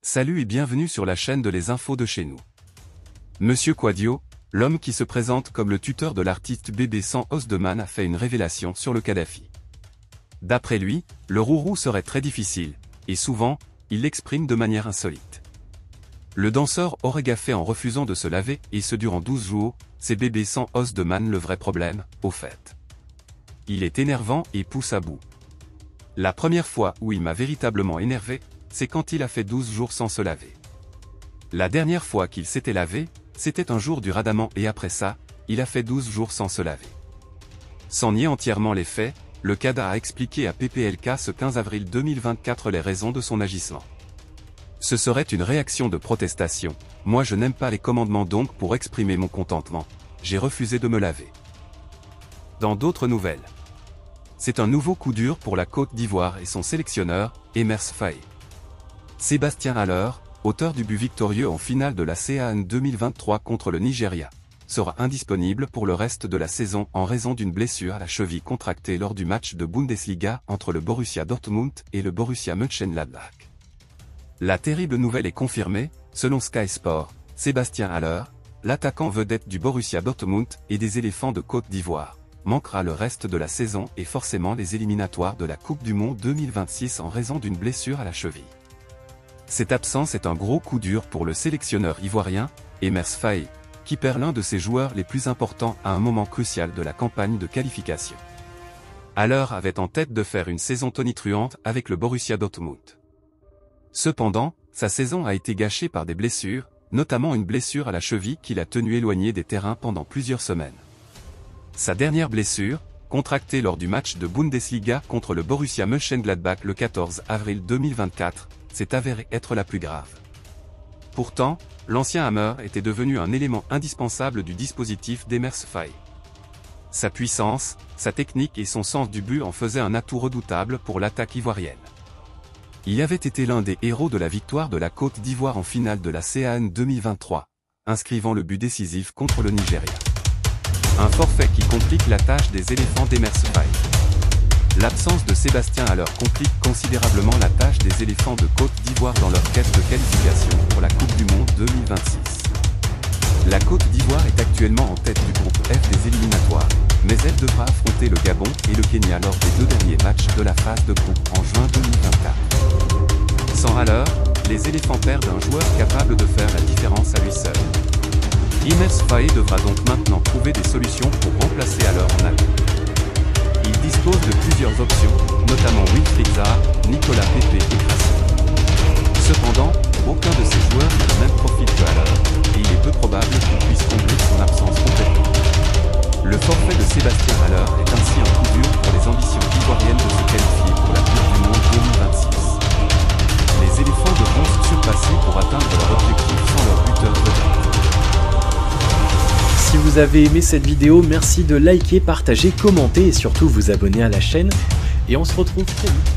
Salut et bienvenue sur la chaîne de Les Infos de chez nous. Monsieur Quadio, l'homme qui se présente comme le tuteur de l'artiste bébé sans os de man a fait une révélation sur le Kadhafi. D'après lui, le rourou serait très difficile, et souvent, il l'exprime de manière insolite. Le danseur aurait gaffé en refusant de se laver et ce durant 12 jours, c'est bébé sans os de man le vrai problème, au fait. Il est énervant et pousse à bout. La première fois où il m'a véritablement énervé, c'est quand il a fait 12 jours sans se laver. La dernière fois qu'il s'était lavé, c'était un jour du Ramadan et après ça, il a fait 12 jours sans se laver. Sans nier entièrement les faits, le Kada a expliqué à PPLK ce 15 avril 2024 les raisons de son agissement. Ce serait une réaction de protestation. Moi je n'aime pas les commandements donc pour exprimer mon contentement, j'ai refusé de me laver. Dans d'autres nouvelles. C'est un nouveau coup dur pour la Côte d'Ivoire et son sélectionneur, Emers Faé. Sébastien Haller, auteur du but victorieux en finale de la CAN 2023 contre le Nigeria, sera indisponible pour le reste de la saison en raison d'une blessure à la cheville contractée lors du match de Bundesliga entre le Borussia Dortmund et le Borussia Mönchengladbach. La terrible nouvelle est confirmée, selon Sky Sport, Sébastien Haller, l'attaquant vedette du Borussia Dortmund et des Éléphants de Côte d'Ivoire, manquera le reste de la saison et forcément les éliminatoires de la Coupe du Monde 2026 en raison d'une blessure à la cheville. Cette absence est un gros coup dur pour le sélectionneur ivoirien, Emers Faé, qui perd l'un de ses joueurs les plus importants à un moment crucial de la campagne de qualification. Haller avait en tête de faire une saison tonitruante avec le Borussia Dortmund. Cependant, sa saison a été gâchée par des blessures, notamment une blessure à la cheville qui l'a tenu éloigné des terrains pendant plusieurs semaines. Sa dernière blessure, contractée lors du match de Bundesliga contre le Borussia Mönchengladbach le 14 avril 2024, s'est avérée être la plus grave. Pourtant, l'ancien Hammer était devenu un élément indispensable du dispositif d'Emers Faé. Sa puissance, sa technique et son sens du but en faisaient un atout redoutable pour l'attaque ivoirienne. Il avait été l'un des héros de la victoire de la Côte d'Ivoire en finale de la CAN 2023, inscrivant le but décisif contre le Nigeria. Un forfait qui complique la tâche des éléphants d'Emers Faé. L'absence de Sébastien Haller complique considérablement la tâche des éléphants de Côte d'Ivoire dans leur quête de qualification pour la Coupe du Monde 2026. La Côte d'Ivoire est actuellement en tête du groupe F des éliminatoires, mais elle devra affronter le Gabon et le Kenya lors des deux derniers matchs de la phase de groupe en juin 2024. Sans Haller, les éléphants perdent un joueur capable de faire la différence à lui seul. Emers Faé devra donc maintenant trouver des solutions pour remplacer Haller en attaque. Il dispose de plusieurs options, notamment Wilfried Zaha, Nicolas Pepe et Crasso. Cependant, aucun de ces joueurs n'a le même profil que Haller, et il est peu probable qu'il puisse combler son absence complètement. Le forfait de Sébastien Haller est ainsi un coup dur pour les ambitions ivoiriennes de se qualifier pour la Coupe du Monde 2026. Les éléphants devront se surpasser pour atteindre leur objectif sans leur buteur vedette. Si vous avez aimé cette vidéo, merci de liker, partager, commenter et surtout vous abonner à la chaîne. Et on se retrouve très vite.